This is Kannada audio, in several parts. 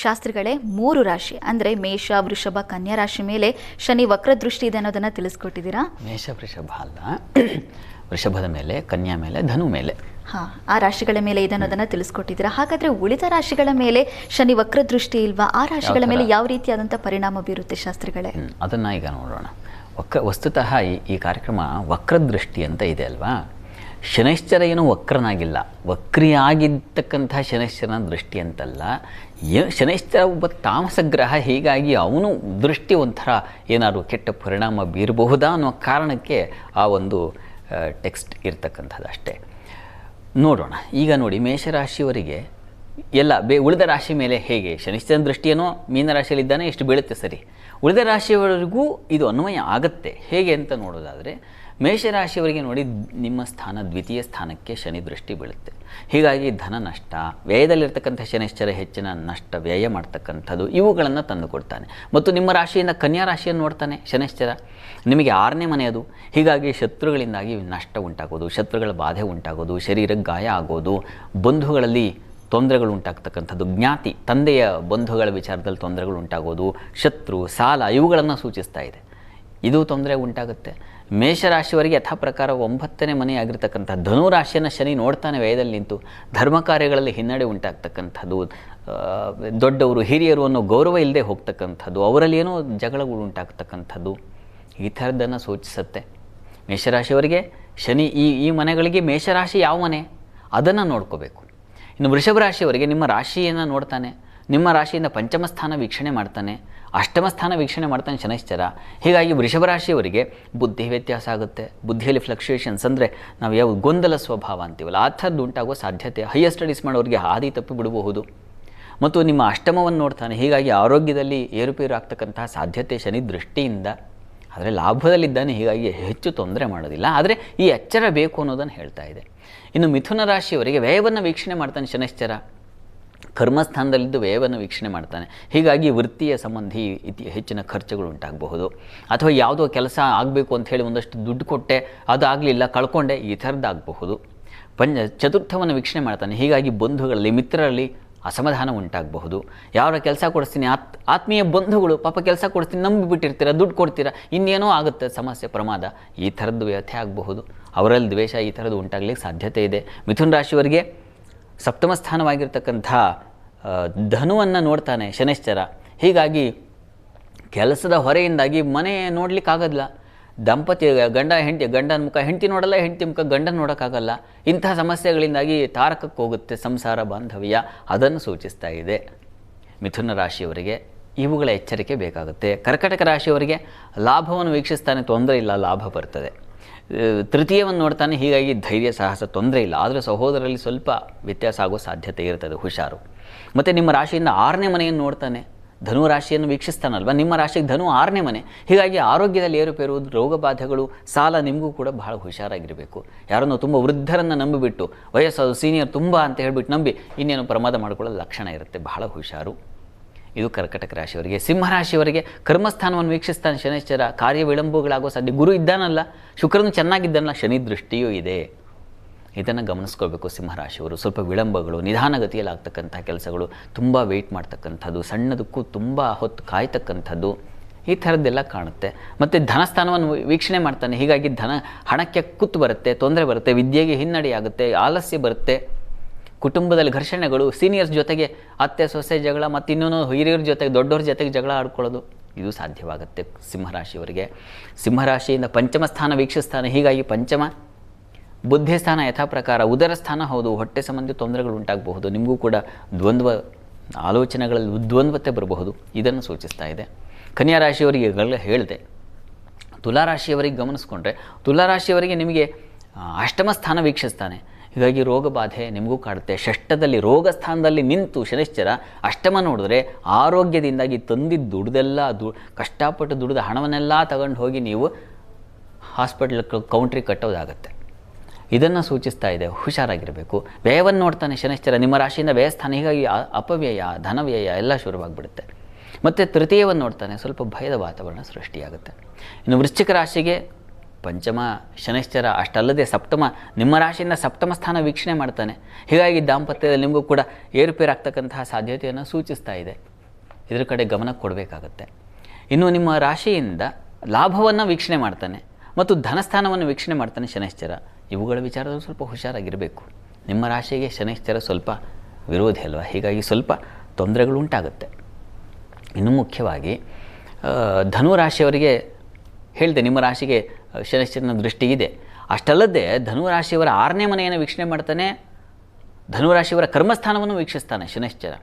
ಶಾಸ್ತ್ರಿಗಳೇ, 3 ರಾಶಿ ಅಂದರೆ ಮೇಷ, ವೃಷಭ, ಕನ್ಯಾ ರಾಶಿ ಮೇಲೆ ಶನಿ ವಕ್ರ ದೃಷ್ಟಿ ಇದೆ ಅನ್ನೋದನ್ನು ತಿಳಿಸ್ಕೊಟ್ಟಿದ್ದೀರಾ. ಮೇಷ ವೃಷಭ ಅಲ್ಲ, ವೃಷಭದ ಮೇಲೆ, ಕನ್ಯಾ ಮೇಲೆ, ಧನು ಮೇಲೆ. ಆ ರಾಶಿಗಳ ಮೇಲೆ ಇದೆ ಅನ್ನೋದನ್ನು ತಿಳಿಸ್ಕೊಟ್ಟಿದ್ದೀರಾ. ಹಾಗಾದರೆ ಉಳಿದ ರಾಶಿಗಳ ಮೇಲೆ ಶನಿ ವಕ್ರ ದೃಷ್ಟಿ ಇಲ್ವಾ? ಆ ರಾಶಿಗಳ ಮೇಲೆ ಯಾವ ರೀತಿಯಾದಂಥ ಪರಿಣಾಮ ಬೀರುತ್ತೆ ಶಾಸ್ತ್ರಿಗಳೇ? ಅದನ್ನು ಈಗ ನೋಡೋಣ. ವಸ್ತುತಃ ಈ ಕಾರ್ಯಕ್ರಮ ವಕ್ರದೃಷ್ಟಿ ಅಂತ ಇದೆ ಅಲ್ವಾ. ಶನೈಶ್ಚರ ಏನೂ ವಕ್ರನಾಗಿಲ್ಲ, ವಕ್ರಿಯಾಗಿರ್ತಕ್ಕಂಥ ಶನೈಶ್ಚರನ ದೃಷ್ಟಿ ಅಂತಲ್ಲ. ಶನೈಶ್ಚರ ಒಬ್ಬ ತಾಮಸ ಗ್ರಹ, ಹೀಗಾಗಿ ಅವನು ದೃಷ್ಟಿ ಒಂಥರ ಏನಾದರೂ ಕೆಟ್ಟ ಪರಿಣಾಮ ಬೀರಬಹುದಾ ಅನ್ನೋ ಕಾರಣಕ್ಕೆ ಆ ಒಂದು ಟೆಕ್ಸ್ಟ್ ಇರ್ತಕ್ಕಂಥದ್ದು ಅಷ್ಟೇ. ನೋಡೋಣ. ಈಗ ನೋಡಿ, ಮೇಷರಾಶಿಯವರಿಗೆ ಎಲ್ಲ ಉಳಿದ ರಾಶಿ ಮೇಲೆ ಹೇಗೆ ಶನಿಶ್ಚರನ ದೃಷ್ಟಿಯೇನೋ ಮೀನರಾಶಿಯಲ್ಲಿದ್ದಾನೆ, ಎಷ್ಟು ಬೀಳುತ್ತೆ ಸರಿ. ಉಳಿದ ರಾಶಿಯವರೆಗೂ ಇದು ಅನ್ವಯ ಆಗುತ್ತೆ. ಹೇಗೆ ಅಂತ ನೋಡೋದಾದರೆ, ಮೇಷರಾಶಿಯವರಿಗೆ ನೋಡಿ, ನಿಮ್ಮ ಸ್ಥಾನ ದ್ವಿತೀಯ ಸ್ಥಾನಕ್ಕೆ ಶನಿ ದೃಷ್ಟಿ ಬೀಳುತ್ತೆ. ಹೀಗಾಗಿ ಧನ ನಷ್ಟ, ವ್ಯಯದಲ್ಲಿರ್ತಕ್ಕಂಥ ಶನಿಶ್ಚರ ಹೆಚ್ಚಿನ ನಷ್ಟ ವ್ಯಯ ಮಾಡ್ತಕ್ಕಂಥದ್ದು ಇವುಗಳನ್ನು ತಂದುಕೊಡ್ತಾನೆ. ಮತ್ತು ನಿಮ್ಮ ರಾಶಿಯಿಂದ ಕನ್ಯಾ ರಾಶಿಯನ್ನು ನೋಡ್ತಾನೆ ಶನಿಶ್ಚರ, ನಿಮಗೆ 6ನೇ ಮನೆ ಅದು. ಹೀಗಾಗಿ ಶತ್ರುಗಳಿಂದಾಗಿ ನಷ್ಟ ಉಂಟಾಗೋದು, ಶತ್ರುಗಳ ಬಾಧೆ ಉಂಟಾಗೋದು, ಶರೀರಕ್ಕೆ ಗಾಯ ಆಗೋದು, ಬಂಧುಗಳಲ್ಲಿ ತೊಂದರೆಗಳು ಉಂಟಾಗ್ತಕ್ಕಂಥದ್ದು, ಜ್ಞಾತಿ ತಂದೆಯ ಬಂಧುಗಳ ವಿಚಾರದಲ್ಲಿ ತೊಂದರೆಗಳು ಉಂಟಾಗೋದು, ಶತ್ರು, ಸಾಲ ಇವುಗಳನ್ನು ಸೂಚಿಸ್ತಾ ಇದೆ. ಇದು ತೊಂದರೆ ಉಂಟಾಗುತ್ತೆ. ಮೇಷರಾಶಿಯವರಿಗೆ ಯಥಾ ಪ್ರಕಾರ 9ನೇ ಮನೆಯಾಗಿರ್ತಕ್ಕಂಥ ಧನುರಾಶಿಯನ್ನು ಶನಿ ನೋಡ್ತಾನೆ ವ್ಯಯದಲ್ಲಿ ನಿಂತು. ಧರ್ಮ ಕಾರ್ಯಗಳಲ್ಲಿ ಹಿನ್ನಡೆ ಉಂಟಾಗ್ತಕ್ಕಂಥದ್ದು, ದೊಡ್ಡವರು ಹಿರಿಯರು ಅನ್ನೋ ಗೌರವ ಇಲ್ಲದೆ ಹೋಗ್ತಕ್ಕಂಥದ್ದು, ಅವರಲ್ಲಿ ಏನೋ ಜಗಳಗಳು ಉಂಟಾಗ್ತಕ್ಕಂಥದ್ದು, ಈ ಥರದ್ದನ್ನು ಸೂಚಿಸುತ್ತೆ. ಮೇಷರಾಶಿಯವರಿಗೆ ಶನಿ ಈ ಮನೆಗಳಿಗೆ ಮೇಷರಾಶಿ ಯಾವ ಮನೆ ಅದನ್ನು ನೋಡ್ಕೋಬೇಕು. ಇನ್ನು ವೃಷಭ ರಾಶಿಯವರಿಗೆ ನಿಮ್ಮ ರಾಶಿಯನ್ನು ನೋಡ್ತಾನೆ, ನಿಮ್ಮ ರಾಶಿಯಿಂದ ಪಂಚಮ ಸ್ಥಾನ ವೀಕ್ಷಣೆ ಮಾಡ್ತಾನೆ, ಅಷ್ಟಮ ಸ್ಥಾನ ವೀಕ್ಷಣೆ ಮಾಡ್ತಾನೆ ಶನೈಶ್ಚರ. ಹೀಗಾಗಿ ವೃಷಭ ರಾಶಿಯವರಿಗೆ ಬುದ್ಧಿ ವ್ಯತ್ಯಾಸ ಆಗುತ್ತೆ. ಬುದ್ಧಿಯಲ್ಲಿ ಫ್ಲಕ್ಚುಯೇಷನ್ಸ್ ಅಂದರೆ ನಾವು ಯಾವ ಗೊಂದಲ ಸ್ವಭಾವ ಅಂತೀವಲ್ಲ, ಆ ಥರದ್ದು ಉಂಟಾಗುವ ಸಾಧ್ಯತೆ. ಹೈಯರ್ ಸ್ಟಡೀಸ್ ಮಾಡೋರಿಗೆ ಹಾದಿ ತಪ್ಪಿ ಬಿಡಬಹುದು. ಮತ್ತು ನಿಮ್ಮ ಅಷ್ಟಮವನ್ನು ನೋಡ್ತಾನೆ, ಹೀಗಾಗಿ ಆರೋಗ್ಯದಲ್ಲಿ ಏರುಪೇರು ಆಗ್ತಕ್ಕಂತಹ ಸಾಧ್ಯತೆ ಶನಿ ದೃಷ್ಟಿಯಿಂದ. ಆದರೆ ಲಾಭದಲ್ಲಿದ್ದಾನೆ, ಹೀಗಾಗಿ ಹೆಚ್ಚು ತೊಂದರೆ ಮಾಡೋದಿಲ್ಲ. ಆದರೆ ಈ ಎಚ್ಚರ ಬೇಕು ಅನ್ನೋದನ್ನು ಹೇಳ್ತಾ ಇದೆ. ಇನ್ನು ಮಿಥುನ ರಾಶಿಯವರಿಗೆ ವ್ಯಯವನ್ನು ವೀಕ್ಷಣೆ ಮಾಡ್ತಾನೆ ಶನೈಶ್ಚರ, ಕರ್ಮಸ್ಥಾನದಲ್ಲಿದ್ದು ವ್ಯಯವನ್ನು ವೀಕ್ಷಣೆ ಮಾಡ್ತಾನೆ. ಹೀಗಾಗಿ ವೃತ್ತಿಯ ಸಂಬಂಧಿ ಹೆಚ್ಚಿನ ಖರ್ಚುಗಳು ಉಂಟಾಗಬಹುದು. ಅಥವಾ ಯಾವುದೋ ಕೆಲಸ ಆಗಬೇಕು ಅಂತ ಹೇಳಿ ಒಂದಷ್ಟು ದುಡ್ಡು ಕೊಟ್ಟೆ, ಅದು ಆಗಲಿಲ್ಲ, ಕಳ್ಕೊಂಡೆ, ಈ ಥರದ್ದಾಗಬಹುದು. ಚತುರ್ಥವನ್ನು ವೀಕ್ಷಣೆ ಮಾಡ್ತಾನೆ. ಹೀಗಾಗಿ ಬಂಧುಗಳಲ್ಲಿ, ಮಿತ್ರರಲ್ಲಿ ಅಸಮಾಧಾನ ಉಂಟಾಗಬಹುದು. ಯಾರ ಕೆಲಸ ಕೊಡಿಸ್ತೀನಿ, ಆತ್ಮೀಯ ಬಂಧುಗಳು ಪಾಪ ಕೆಲಸ ಕೊಡಿಸ್ತೀನಿ ನಂಬಿಬಿಟ್ಟಿರ್ತೀರ, ದುಡ್ಡು ಕೊಡ್ತೀರಾ, ಇನ್ನೇನೋ ಆಗುತ್ತೆ, ಸಮಸ್ಯೆ, ಪ್ರಮಾದ, ಈ ಥರದ್ದು ವ್ಯಥೆ ಆಗಬಹುದು. ಅವರಲ್ಲಿ ದ್ವೇಷ ಈ ಥರದ್ದು ಉಂಟಾಗಲಿಕ್ಕೆ ಸಾಧ್ಯತೆ ಇದೆ. ಮಿಥುನ ರಾಶಿಯವರಿಗೆ ಸಪ್ತಮ ಸ್ಥಾನವಾಗಿರ್ತಕ್ಕಂಥ ಧನುವನ್ನು ನೋಡ್ತಾನೆ ಶನೈಶ್ಚರ. ಹೀಗಾಗಿ ಕೆಲಸದ ಹೊರೆಯಿಂದಾಗಿ ಮನೆ ನೋಡಲಿಕ್ಕಾಗಲ್ಲ. ಗಂಡನ ಮುಖ ಹೆಂಡತಿ ನೋಡಲ್ಲ, ಹೆಂಡತಿ ಮುಖ ಗಂಡನ ನೋಡೋಕ್ಕಾಗಲ್ಲ. ಇಂತಹ ಸಮಸ್ಯೆಗಳಿಂದಾಗಿ ತಾರಕಕ್ಕೆ ಹೋಗುತ್ತೆ ಸಂಸಾರ ಬಾಂಧವ್ಯ, ಅದನ್ನು ಸೂಚಿಸ್ತಾ ಇದೆ ಮಿಥುನ ರಾಶಿಯವರಿಗೆ. ಇವುಗಳ ಎಚ್ಚರಿಕೆ ಬೇಕಾಗುತ್ತೆ. ಕರ್ಕಟಕ ರಾಶಿಯವರಿಗೆ ಲಾಭವನ್ನು ವೀಕ್ಷಿಸ್ತಾನೆ, ತೊಂದರೆ ಇಲ್ಲ, ಲಾಭ ಬರ್ತದೆ. ತೃತೀಯವನ್ನು ನೋಡ್ತಾನೆ, ಹೀಗಾಗಿ ಧೈರ್ಯ ಸಾಹಸ ತೊಂದರೆ ಇಲ್ಲ. ಆದರೆ ಸಹೋದರರಲ್ಲಿ ಸ್ವಲ್ಪ ವ್ಯತ್ಯಾಸ ಆಗೋ ಸಾಧ್ಯತೆ ಇರ್ತದೆ, ಹುಷಾರು. ಮತ್ತು ನಿಮ್ಮ ರಾಶಿಯಿಂದ 6ನೇ ಮನೆಯನ್ನು ನೋಡ್ತಾನೆ, ಧನು ರಾಶಿಯನ್ನು ವೀಕ್ಷಿಸ್ತಾನಲ್ವ, ನಿಮ್ಮ ರಾಶಿಗೆ ಧನು 6ನೇ ಮನೆ. ಹೀಗಾಗಿ ಆರೋಗ್ಯದಲ್ಲಿ ಏರುಪೇರು, ರೋಗ ಬಾಧೆಗಳು, ಸಾಲ, ನಿಮಗೂ ಕೂಡ ಬಹಳ ಹುಷಾರಾಗಿರಬೇಕು. ಯಾರನ್ನೋ ತುಂಬ ವೃದ್ಧರನ್ನು ನಂಬಿಬಿಟ್ಟು, ವಯಸ್ಸು ಸೀನಿಯರ್ ತುಂಬ ಅಂತ ಹೇಳಿಬಿಟ್ಟು ನಂಬಿ ಇನ್ನೇನು ಪ್ರಮಾದ ಮಾಡಿಕೊಳ್ಳೋ ಲಕ್ಷಣ ಇರುತ್ತೆ, ಬಹಳ ಹುಷಾರು. ಇದು ಕರ್ಕಟಕ ರಾಶಿಯವರಿಗೆ. ಸಿಂಹರಾಶಿಯವರಿಗೆ ಕರ್ಮಸ್ಥಾನವನ್ನು ವೀಕ್ಷಿಸ್ತಾನೆ ಶನೈಶ್ಚರ, ಕಾರ್ಯ ವಿಳಂಬಗಳಾಗೋ ಸಾಧ್ಯ. ಗುರು ಇದ್ದಾನಲ್ಲ, ಶುಕ್ರನು ಚೆನ್ನಾಗಿದ್ದಾನಲ್ಲ, ಶನಿ ದೃಷ್ಟಿಯೂ ಇದೆ. ಇದನ್ನು ಗಮನಿಸ್ಕೊಳ್ಬೇಕು ಸಿಂಹರಾಶಿಯವರು. ಸ್ವಲ್ಪ ವಿಳಂಬಗಳು, ನಿಧಾನಗತಿಯಲ್ಲಿ ಆಗ್ತಕ್ಕಂಥ ಕೆಲಸಗಳು, ತುಂಬ ವೆಯ್ಟ್ ಮಾಡ್ತಕ್ಕಂಥದ್ದು, ಸಣ್ಣದಕ್ಕೂ ತುಂಬ ಹೊತ್ತು ಕಾಯ್ತಕ್ಕಂಥದ್ದು, ಈ ಥರದ್ದೆಲ್ಲ ಕಾಣುತ್ತೆ. ಮತ್ತು ಧನಸ್ಥಾನವನ್ನು ವೀಕ್ಷಣೆ ಮಾಡ್ತಾನೆ. ಹೀಗಾಗಿ ಹಣಕ್ಕೆ ಕುತ್ತು ಬರುತ್ತೆ, ತೊಂದರೆ ಬರುತ್ತೆ, ವಿದ್ಯೆಗೆ ಹಿನ್ನಡೆಯಾಗುತ್ತೆ, ಆಲಸ್ಯ ಬರುತ್ತೆ, ಕುಟುಂಬದಲ್ಲಿ ಘರ್ಷಣೆಗಳು, ಸೀನಿಯರ್ಸ್ ಜೊತೆಗೆ ಅತ್ತೆ ಸೊಸೆ ಜಗಳ, ಮತ್ತು ಇನ್ನೂ ಹಿರಿಯರ ಜೊತೆಗೆ, ದೊಡ್ಡವ್ರ ಜೊತೆಗೆ ಜಗಳ ಆಡ್ಕೊಳ್ಳೋದು, ಇದು ಸಾಧ್ಯವಾಗುತ್ತೆ ಸಿಂಹರಾಶಿಯವರಿಗೆ. ಸಿಂಹರಾಶಿಯಿಂದ ಪಂಚಮ ಸ್ಥಾನ ವೀಕ್ಷಿಸ್ತಾನೆ. ಹೀಗಾಗಿ ಪಂಚಮ ಬುದ್ಧಿ ಸ್ಥಾನ ಯಥಾ ಪ್ರಕಾರ. ಉದರ ಸ್ಥಾನ ಹೌದು, ಹೊಟ್ಟೆ ಸಂಬಂಧಿ ತೊಂದರೆಗಳು ಉಂಟಾಗಬಹುದು. ನಿಮಗೂ ಕೂಡ ಆಲೋಚನೆಗಳಲ್ಲಿ ದ್ವಂದ್ವತೆ ಬರಬಹುದು, ಇದನ್ನು ಸೂಚಿಸ್ತಾ ಇದೆ. ಕನ್ಯಾ ರಾಶಿಯವರಿಗೆ ಈಗಾಗಲೇ ಹೇಳಿದೆ. ತುಲಾರಾಶಿಯವರಿಗೆ ಗಮನಿಸ್ಕೊಂಡ್ರೆ, ತುಲಾರಾಶಿಯವರಿಗೆ ನಿಮಗೆ ಅಷ್ಟಮ ಸ್ಥಾನ ವೀಕ್ಷಿಸ್ತಾನೆ. ಹೀಗಾಗಿ ರೋಗ ಬಾಧೆ ನಿಮಗೂ ಕಾಡುತ್ತೆ. ಷಷ್ಠದಲ್ಲಿ ರೋಗ ಸ್ಥಾನದಲ್ಲಿ ನಿಂತು ಶನಿಶ್ಚರ ಅಷ್ಟಮ ನೋಡಿದ್ರೆ ಆರೋಗ್ಯದಿಂದಾಗಿ ತಂದಿದ್ದು ದುಡ್ದೆಲ್ಲ ಕಷ್ಟಪಟ್ಟು ದುಡಿದ ಹಣವನ್ನೆಲ್ಲ ತಗೊಂಡು ಹೋಗಿ ನೀವು ಹಾಸ್ಪಿಟ್ಲ್ ಕೌಂಟ್ರಿಗೆ ಕಟ್ಟೋದಾಗತ್ತೆ. ಇದನ್ನು ಸೂಚಿಸ್ತಾ ಇದೆ, ಹುಷಾರಾಗಿರಬೇಕು. ವ್ಯಯವನ್ನು ನೋಡ್ತಾನೆ ಶನಿಶ್ಚರ, ನಿಮ್ಮ ರಾಶಿಯಿಂದ ವ್ಯಯಸ್ಥಾನ. ಹೀಗಾಗಿ ಅಪವ್ಯಯ, ಧನವ್ಯಯ ಎಲ್ಲ ಶುರುವಾಗ್ಬಿಡುತ್ತೆ. ಮತ್ತು ತೃತೀಯವನ್ನು ನೋಡ್ತಾನೆ, ಸ್ವಲ್ಪ ಭಯದ ವಾತಾವರಣ ಸೃಷ್ಟಿಯಾಗುತ್ತೆ. ಇನ್ನು ವೃಶ್ಚಿಕ ರಾಶಿಗೆ ಪಂಚಮ ಶನೈಶ್ಚರ ಅಷ್ಟಲ್ಲದೆ ಸಪ್ತಮ, ನಿಮ್ಮ ರಾಶಿಯಿಂದ ಸಪ್ತಮ ಸ್ಥಾನ ವೀಕ್ಷಣೆ ಮಾಡ್ತಾನೆ. ಹೀಗಾಗಿ ದಾಂಪತ್ಯದಲ್ಲಿ ನಿಮಗೂ ಕೂಡ ಏರುಪೇರಾಗ್ತಕ್ಕಂತಹ ಸಾಧ್ಯತೆಯನ್ನು ಸೂಚಿಸ್ತಾ ಇದೆ. ಇದರ ಕಡೆ ಗಮನ ಕೊಡಬೇಕಾಗತ್ತೆ. ಇನ್ನು ನಿಮ್ಮ ರಾಶಿಯಿಂದ ಲಾಭವನ್ನು ವೀಕ್ಷಣೆ ಮಾಡ್ತಾನೆ ಮತ್ತು ಧನಸ್ಥಾನವನ್ನು ವೀಕ್ಷಣೆ ಮಾಡ್ತಾನೆ ಶನೈಶ್ಚರ. ಇವುಗಳ ವಿಚಾರದಲ್ಲಿ ಸ್ವಲ್ಪ ಹುಷಾರಾಗಿರಬೇಕು. ನಿಮ್ಮ ರಾಶಿಗೆ ಶನೈಶ್ಚರ ಸ್ವಲ್ಪ ವಿರೋಧಿ ಅಲ್ವಾ, ಹೀಗಾಗಿ ಸ್ವಲ್ಪ ತೊಂದರೆಗಳು ಉಂಟಾಗುತ್ತೆ. ಇನ್ನು ಮುಖ್ಯವಾಗಿ ಧನು ರಾಶಿಯವರಿಗೆ ಹೇಳಿದೆ, ನಿಮ್ಮ ರಾಶಿಗೆ ಶನೈಶ್ಚರನ ದೃಷ್ಟಿ ಇದೆ. ಅಷ್ಟಲ್ಲದೆ ಧನುರಾಶಿಯವರ 6ನೇ ಮನೆಯನ್ನು ವೀಕ್ಷಣೆ ಮಾಡ್ತಾನೆ, ಧನುರಾಶಿಯವರ ಕರ್ಮಸ್ಥಾನವನ್ನು ವೀಕ್ಷಿಸ್ತಾನೆ ಶನೈಶ್ಚರ.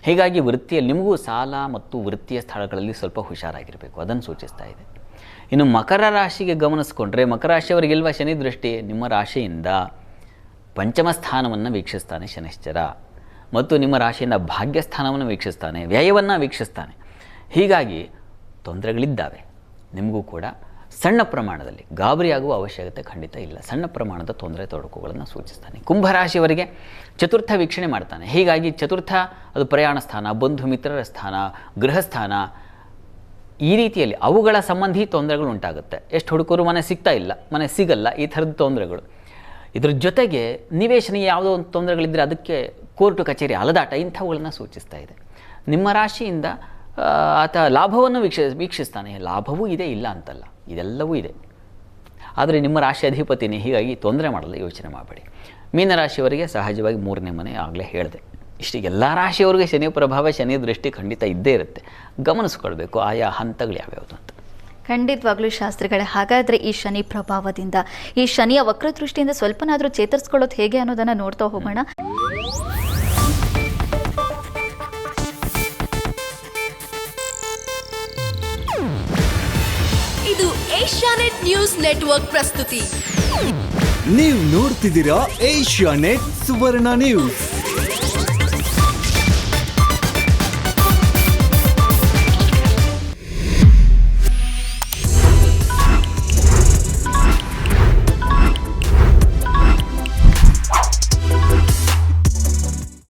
ಹೀಗಾಗಿ ವೃತ್ತಿಯಲ್ಲಿ ನಿಮಗೂ ಸಾಲ ಮತ್ತು ವೃತ್ತಿಯ ಸ್ಥಳಗಳಲ್ಲಿ ಸ್ವಲ್ಪ ಹುಷಾರಾಗಿರಬೇಕು, ಅದನ್ನು ಸೂಚಿಸ್ತಾ ಇದೆ. ಇನ್ನು ಮಕರ ರಾಶಿಗೆ ಗಮನಿಸ್ಕೊಂಡ್ರೆ, ಮಕರ ರಾಶಿಯವರಿಗಿಲ್ವ ಶನಿ ದೃಷ್ಟಿ, ನಿಮ್ಮ ರಾಶಿಯಿಂದ ಪಂಚಮ ಸ್ಥಾನವನ್ನು ವೀಕ್ಷಿಸ್ತಾನೆ ಶನೈಶ್ಚರ ಮತ್ತು ನಿಮ್ಮ ರಾಶಿಯಿಂದ ಭಾಗ್ಯಸ್ಥಾನವನ್ನು ವೀಕ್ಷಿಸ್ತಾನೆ, ವ್ಯಯವನ್ನು ವೀಕ್ಷಿಸ್ತಾನೆ. ಹೀಗಾಗಿ ತೊಂದರೆಗಳಿದ್ದಾವೆ. ನಿಮಗೂ ಕೂಡ ಸಣ್ಣ ಪ್ರಮಾಣದಲ್ಲಿ ಗಾಬರಿಯಾಗುವ ಅವಶ್ಯಕತೆ ಖಂಡಿತ ಇಲ್ಲ. ಸಣ್ಣ ಪ್ರಮಾಣದ ತೊಂದರೆ ತೊಡಕುಗಳನ್ನು ಸೂಚಿಸ್ತಾನೆ. ಕುಂಭರಾಶಿಯವರಿಗೆ ಚತುರ್ಥ ವೀಕ್ಷಣೆ ಮಾಡ್ತಾನೆ. ಹೀಗಾಗಿ ಚತುರ್ಥ ಅದು ಪ್ರಯಾಣ ಸ್ಥಾನ, ಬಂಧು ಮಿತ್ರರ ಸ್ಥಾನ, ಗೃಹಸ್ಥಾನ, ಈ ರೀತಿಯಲ್ಲಿ ಅವುಗಳ ಸಂಬಂಧಿ ತೊಂದರೆಗಳು ಉಂಟಾಗುತ್ತೆ. ಎಷ್ಟು ಹುಡುಕರು ಮನೆ ಸಿಗ್ತಾ ಇಲ್ಲ, ಮನೆ ಸಿಗಲ್ಲ, ಈ ಥರದ ತೊಂದರೆಗಳು. ಇದ್ರ ಜೊತೆಗೆ ನಿವೇಶನ ಯಾವುದೋ ಒಂದು ತೊಂದರೆಗಳಿದ್ದರೆ ಅದಕ್ಕೆ ಕೋರ್ಟು ಕಚೇರಿ ಅಲದಾಟ, ಇಂಥವುಗಳನ್ನು ಸೂಚಿಸ್ತಾ ಇದೆ. ನಿಮ್ಮ ರಾಶಿಯಿಂದ ಆತ ಲಾಭವನ್ನು ವೀಕ್ಷಿಸ್ತಾನೆ. ಲಾಭವೂ ಇದೆ, ಇಲ್ಲ ಅಂತಲ್ಲ, ಇದೆಲ್ಲವೂ ಇದೆ. ಆದರೆ ನಿಮ್ಮ ರಾಶಿ ಅಧಿಪತಿನೇ, ಹೀಗಾಗಿ ತೊಂದರೆ ಮಾಡಲು ಯೋಚನೆ ಮಾಡಬೇಡಿ. ಮೀನರಾಶಿಯವರಿಗೆ ಸಹಜವಾಗಿ 3ನೇ ಮನೆ ಆಗಲೇ ಹೇಳಿದೆ. ಇಷ್ಟು ಎಲ್ಲ ರಾಶಿಯವರಿಗೆ ಶನಿ ಪ್ರಭಾವ, ಶನಿ ದೃಷ್ಟಿ ಖಂಡಿತ ಇದ್ದೇ ಇರುತ್ತೆ. ಗಮನಿಸ್ಕೊಳ್ಬೇಕು ಆಯಾ ಹಂತಗಳು ಯಾವ್ಯಾವುದು ಅಂತ. ಖಂಡಿತವಾಗ್ಲೂ ಶಾಸ್ತ್ರಿಗಳೇ, ಹಾಗಾದರೆ ಈ ಶನಿ ಪ್ರಭಾವದಿಂದ, ಈ ಶನಿಯ ವಕ್ರದೃಷ್ಟಿಯಿಂದ ಸ್ವಲ್ಪನಾದರೂ ಚೇತರಿಸ್ಕೊಳ್ಳೋದು ಹೇಗೆ ಅನ್ನೋದನ್ನು ನೋಡ್ತಾ ಹೋಗೋಣ. ಇದು ಏಷ್ಯಾನೆಟ್ ನ್ಯೂಸ್ ನೆಟ್ವರ್ಕ್ ಪ್ರಸ್ತುತಿ. ನೀವು ನೋಡ್ತಿದ್ದೀರಾ ಏಷ್ಯಾನೆಟ್ ಸುವರ್ಣ ನ್ಯೂಸ್.